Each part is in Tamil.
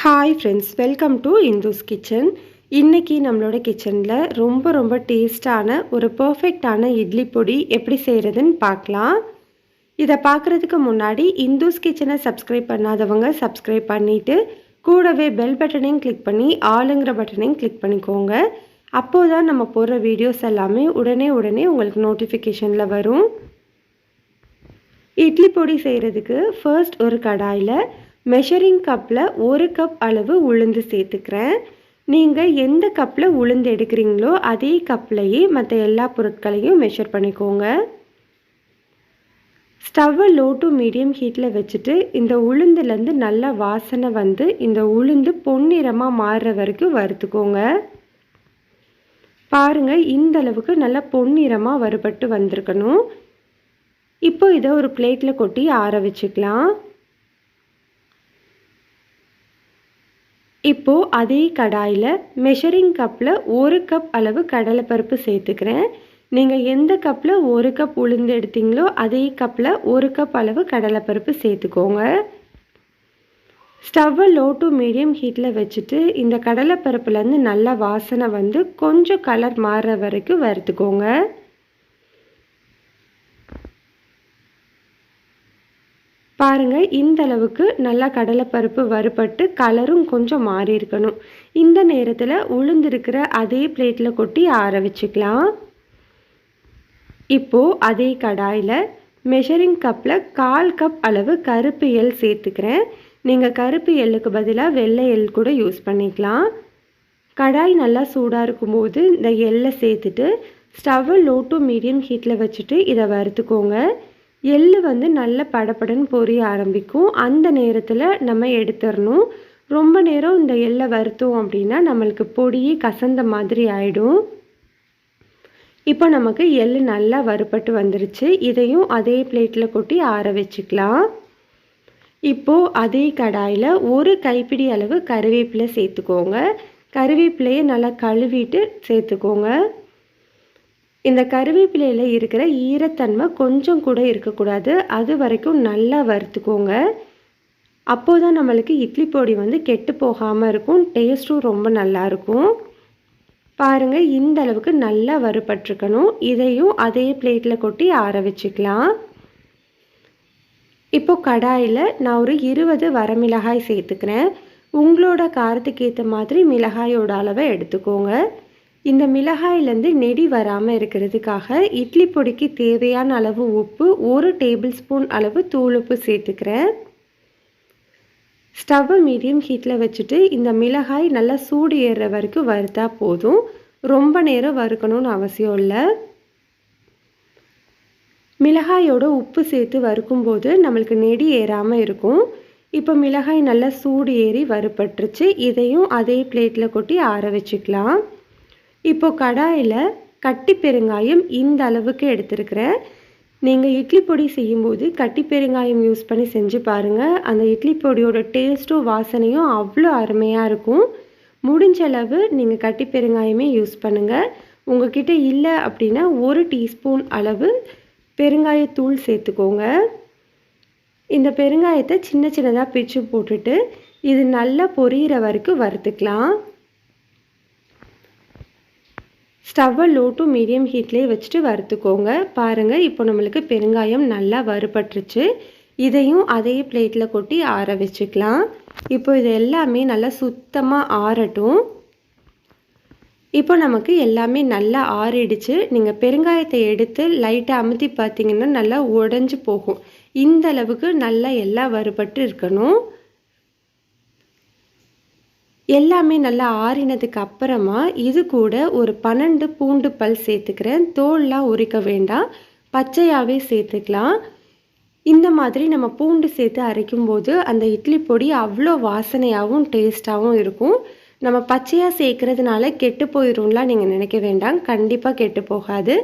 Hi friends, welcome to Indhu's kitchen. இன்றைக்கி நம்மளோட கிச்சனில் ரொம்ப டேஸ்டான ஒரு பர்ஃபெக்டான இட்லி பொடி எப்படி செய்கிறதுன்னு பார்க்கலாம். இதை பார்க்குறதுக்கு முன்னாடி இந்துஸ் கிச்சனை சப்ஸ்கிரைப் பண்ணாதவங்க சப்ஸ்கிரைப் பண்ணிவிட்டு கூடவே பெல் பட்டனையும் கிளிக் பண்ணி ஆளுங்கிற பட்டனையும் கிளிக் பண்ணிக்கோங்க. அப்போது தான் நம்ம போடுற வீடியோஸ் எல்லாமே உடனே உங்களுக்கு நோட்டிஃபிகேஷனில் வரும். இட்லி பொடி செய்கிறதுக்கு ஃபர்ஸ்ட் ஒரு கடாயில் மெஷரிங் கப்பில் 1 கப் அளவு உளுந்து சேர்த்துக்கிறேன். நீங்கள் எந்த கப்பில் உளுந்து எடுக்கிறீங்களோ அதே கப்லையே மற்ற எல்லா பொருட்களையும் மெஷர் பண்ணிக்கோங்க. ஸ்டவ்வை லோ டு மீடியம் ஹீட்டில் வச்சுட்டு இந்த உளுந்துலேருந்து நல்லா வாசனை வந்து இந்த உளுந்து பொன்னிறமாக மாறுற வரைக்கும் வறுத்துக்கோங்க. பாருங்கள், இந்த அளவுக்கு நல்லா பொன்னிறமாக வறுபட்டு வந்திருக்கணும். இப்போ இதை ஒரு பிளேட்டில் கொட்டி ஆற வச்சுக்கலாம். இப்போது அதே கடாயில் மெஷரிங் கப்பில் 1 கப் அளவு கடலைப்பருப்பு சேர்த்துக்கிறேன். நீங்கள் எந்த கப்பில் 1 கப் உளுந்து எடுத்தீங்களோ அதே கப்பில் 1 கப் அளவு கடலைப்பருப்பு சேர்த்துக்கோங்க. ஸ்டவ்வை லோ டு மீடியம் ஹீட்டில் வச்சுட்டு இந்த கடலைப்பருப்புலேருந்து நல்லா வாசனை வந்து கொஞ்சம் கலர் மாறுற வரைக்கும் வறுத்துக்கோங்க. பாருங்கள், இந்த அளவுக்கு நல்லா கடலைப்பருப்பு வறுபட்டு கலரும் கொஞ்சம் மாறி இருக்கணும். இந்த நேரத்தில் உளுந்திருக்கிற அதே பிளேட்டில் கொட்டி ஆற வச்சுக்கலாம். இப்போது அதே கடாயில் மெஷரிங் கப்பில் 1/4 கப் அளவு கருப்பு எள் சேர்த்துக்கிறேன். நீங்கள் கருப்பு எள்ளுக்கு பதிலாக வெள்ளை எள் கூட யூஸ் பண்ணிக்கலாம். கடாய் நல்லா சூடாக இருக்கும்போது இந்த எள்ளை சேர்த்துட்டு ஸ்டவ்வை லோ டு மீடியம் ஹீட்டில் வச்சுட்டு இதை வறுத்துக்கோங்க. எள்ளு வந்து நல்ல படபடன்னு பொரிய ஆரம்பிக்கும். அந்த நேரத்தில் நம்ம எடுத்துடணும். ரொம்ப நேரம் இந்த எள்ளை வறுத்தோம் அப்படின்னா நம்மளுக்கு பொடியே கசந்த மாதிரி ஆகிடும். இப்போ நமக்கு எள்ளு நல்லா வறுபட்டு வந்துருச்சு. இதையும் அதே பிளேட்டில் கொட்டி ஆற வச்சுக்கலாம். இப்போது அதே கடாயில் 1 கைப்பிடி அளவு கருவேப்பிலை சேர்த்துக்கோங்க. கருவேப்பிலையை நல்லா கழுவிட்டு சேர்த்துக்கோங்க. இந்த கருவேப்பிலையில் இருக்கிற ஈரத்தன்மை கொஞ்சம் கூட இருக்கக்கூடாது. அது வரைக்கும் நல்லா வறுத்துக்கோங்க. அப்போது தான் நம்மளுக்கு இட்லி பொடி வந்து கெட்டு போகாமல் இருக்கும். டேஸ்ட்டும் ரொம்ப நல்லாயிருக்கும். பாருங்கள், இந்த அளவுக்கு நல்லா வறுபட்டிருக்கணும். இதையும் அதே பிளேட்டில் கொட்டி ஆற வச்சுக்கலாம். இப்போது கடாயில் நான் ஒரு 20 வரமிளகாய் சேர்த்துக்கிறேன். உங்களோட காரத்துக்கு ஏற்ற மாதிரி மிளகாயோட அளவை எடுத்துக்கோங்க. இந்த மிளகாயிலேருந்து நெடி வராமல் இருக்கிறதுக்காக இட்லி பொடிக்கு தேவையான அளவு உப்பு, 1 டேபிள் ஸ்பூன் அளவு தூளுப்பு சேர்த்துக்கிறேன். ஸ்டவ்வை மீடியம் ஹீட்டில் வச்சுட்டு இந்த மிளகாய் நல்லா சூடு ஏறுற வரைக்கும் வறுத்தா போதும். ரொம்ப நேரம் வறுக்கணும்னு அவசியம் இல்லை. மிளகாயோட உப்பு சேர்த்து வறுக்கும்போது நம்மளுக்கு நெடி ஏறாமல் இருக்கும். இப்போ மிளகாய் நல்லா சூடு ஏறி வறுபட்டுருச்சு. இதையும் அதே பிளேட்டில் கொட்டி ஆற வச்சுக்கலாம். இப்போது கடாயில் கட்டி பெருங்காயம் இந்த அளவுக்கு எடுத்துருக்கிறேன். நீங்கள் இட்லி பொடி செய்யும்போது கட்டி பெருங்காயம் யூஸ் பண்ணி செஞ்சு பாருங்கள். அந்த இட்லி பொடியோட டேஸ்ட்டும் வாசனையும் அவ்வளோ அருமையாக இருக்கும். முடிஞ்ச அளவு நீங்கள் கட்டி பெருங்காயமே யூஸ் பண்ணுங்கள். உங்கள்கிட்ட இல்லை அப்படின்னா 1 டீஸ்பூன் அளவு பெருங்காயத்தூள் சேர்த்துக்கோங்க. இந்த பெருங்காயத்தை சின்னதாக பிச்சு போட்டுட்டு இது நல்லா பொரியிற வரைக்கும் வறுத்துக்கலாம். ஸ்டவ்வை லோ டு மீடியம் ஹீட்லேயே வச்சுட்டு வறுத்துக்கோங்க. பாருங்கள், இப்போ நம்மளுக்கு பெருங்காயம் நல்லா வறுபட்டுருச்சு. இதையும் அதே பிளேட்டில் கொட்டி ஆற வச்சுக்கலாம். இப்போ இது எல்லாமே நல்லா சுத்தமாக ஆறட்டும். இப்போ நமக்கு எல்லாமே நல்லா ஆறிடுச்சு. நீங்கள் பெருங்காயத்தை எடுத்து லைட்டாக அமுத்தி பார்த்தீங்கன்னா நல்லா உடஞ்சி போகும். இந்த அளவுக்கு நல்லா எல்லாம் வறுபட்டு இருக்கணும். எல்லாமே நல்லா ஆறினதுக்கு அப்புறமா இது கூட ஒரு 12 பூண்டு பல் சேர்த்துக்கிறேன். தோல்லாம் உரிக்க வேண்டாம், பச்சையாகவே சேர்த்துக்கலாம். இந்த மாதிரி நம்ம பூண்டு சேர்த்து அரைக்கும்போது அந்த இட்லி பொடி அவ்வளோ வாசனையாகவும் டேஸ்ட்டாகவும் இருக்கும். நம்ம பச்சையாக சேர்க்குறதுனால கெட்டு போயிடும்லாம் நீங்கள் நினைக்க வேண்டாம். கண்டிப்பாக கெட்டு போகாது.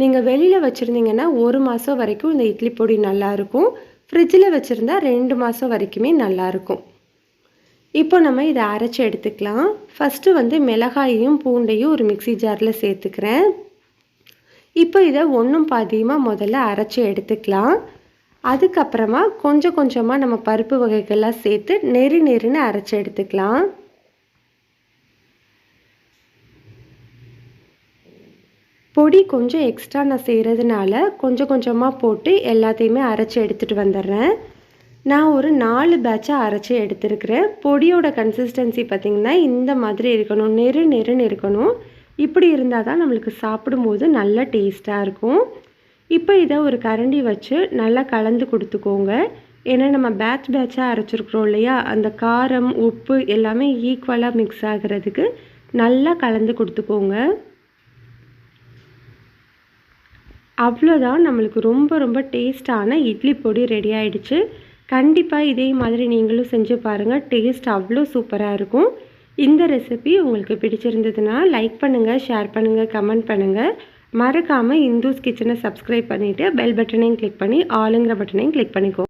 நீங்கள் வெளியில் வச்சுருந்தீங்கன்னா 1 மாதம் வரைக்கும் இந்த இட்லி பொடி நல்லாயிருக்கும். ஃப்ரிட்ஜில் வச்சுருந்தா 2 மாதம் வரைக்குமே நல்லாயிருக்கும். இப்போ நம்ம இதை அரைச்சி எடுத்துக்கலாம். ஃபஸ்ட்டு வந்து மிளகாயையும் பூண்டையும் ஒரு மிக்ஸி ஜாரில் சேர்த்துக்கிறேன். இப்போ இதை ஒன்றும் பாதியமாக முதல்ல அரைச்சி எடுத்துக்கலாம். அதுக்கப்புறமா கொஞ்சம் கொஞ்சமாக நம்ம பருப்பு வகைகள்லாம் சேர்த்து நெருன்னு அரைச்சி எடுத்துக்கலாம். பொடி கொஞ்சம் எக்ஸ்ட்ரா நான் செய்கிறதுனால கொஞ்சம் கொஞ்சமாக போட்டு எல்லாத்தையுமே அரைச்சி எடுத்துகிட்டு வந்துடுறேன். நான் ஒரு 4 பேட்சாக அரைச்சி எடுத்துருக்கிறேன். பொடியோட கன்சிஸ்டன்சி பார்த்திங்கன்னா இந்த மாதிரி இருக்கணும், நெருன்னு இருக்கணும். இப்படி இருந்தால் தான் நம்மளுக்கு சாப்பிடும்போது நல்லா டேஸ்ட்டாக இருக்கும். இப்போ இதை ஒரு கரண்டி வச்சு நல்லா கலந்து கொடுத்துக்கோங்க. ஏன்னா நம்ம பேட்சாக அரைச்சிருக்கிறோம் இல்லையா, அந்த காரம் உப்பு எல்லாமே ஈக்குவலாக மிக்ஸ் ஆகிறதுக்கு நல்லா கலந்து கொடுத்துக்கோங்க. அவ்வளோதான், நம்மளுக்கு ரொம்ப ரொம்ப டேஸ்ட்டான இட்லி பொடி ரெடி ஆகிடுச்சு. கண்டிப்பாக இதே மாதிரி நீங்களும் செஞ்சு பாருங்கள். டேஸ்ட் அவ்வளோ சூப்பராக இருக்கும். இந்த ரெசிபி உங்களுக்கு பிடிச்சிருந்ததுன்னா லைக் பண்ணுங்கள், ஷேர் பண்ணுங்கள், கமெண்ட் பண்ணுங்கள். மறக்காமல் இந்துஸ் கிச்சனை சப்ஸ்கிரைப் பண்ணிவிட்டு பெல் பட்டனையும் கிளிக் பண்ணி ஆளுங்கிற பட்டனையும் கிளிக் பண்ணிக்கோ.